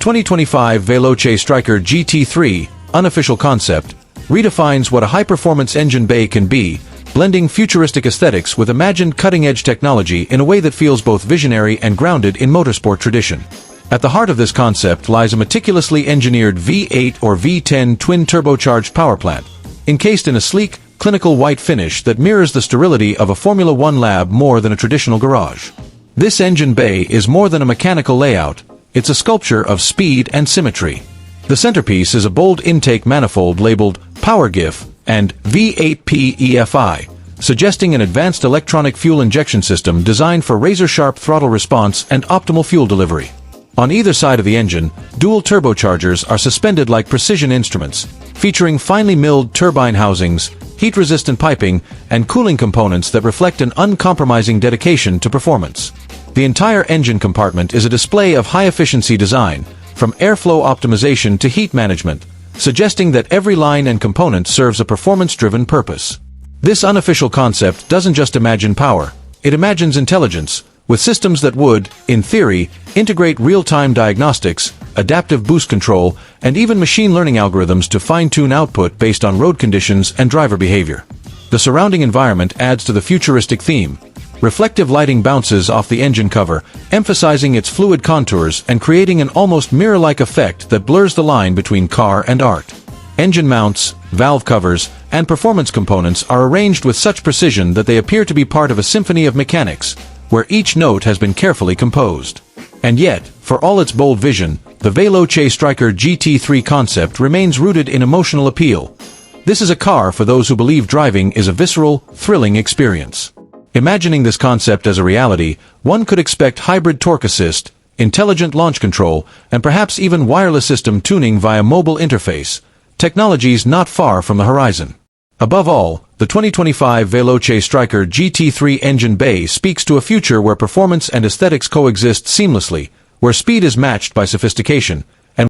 2025 Veloce Striker GT3, unofficial concept, redefines what a high-performance engine bay can be, blending futuristic aesthetics with imagined cutting-edge technology in a way that feels both visionary and grounded in motorsport tradition. At the heart of this concept lies a meticulously engineered V8 or V10 twin-turbocharged power plant, encased in a sleek, clinical white finish that mirrors the sterility of a Formula One lab more than a traditional garage. This engine bay is more than a mechanical layout, it's a sculpture of speed and symmetry. The centerpiece is a bold intake manifold labeled Power GIF and V8P EFI, suggesting an advanced electronic fuel injection system designed for razor-sharp throttle response and optimal fuel delivery. On either side of the engine, dual turbochargers are suspended like precision instruments, featuring finely milled turbine housings, heat-resistant piping, and cooling components that reflect an uncompromising dedication to performance. The entire engine compartment is a display of high-efficiency design, from airflow optimization to heat management, suggesting that every line and component serves a performance-driven purpose. This unofficial concept doesn't just imagine power, it imagines intelligence, with systems that would, in theory, integrate real-time diagnostics, adaptive boost control, and even machine learning algorithms to fine-tune output based on road conditions and driver behavior. The surrounding environment adds to the futuristic theme. Reflective lighting bounces off the engine cover, emphasizing its fluid contours and creating an almost mirror-like effect that blurs the line between car and art. Engine mounts, valve covers, and performance components are arranged with such precision that they appear to be part of a symphony of mechanics, where each note has been carefully composed. And yet, for all its bold vision, the Veloce Striker GT3 concept remains rooted in emotional appeal. This is a car for those who believe driving is a visceral, thrilling experience. Imagining this concept as a reality, one could expect hybrid torque assist, intelligent launch control, and perhaps even wireless system tuning via mobile interface, technologies not far from the horizon. Above all, the 2025 Veloce Striker GT3 engine bay speaks to a future where performance and aesthetics coexist seamlessly, where speed is matched by sophistication,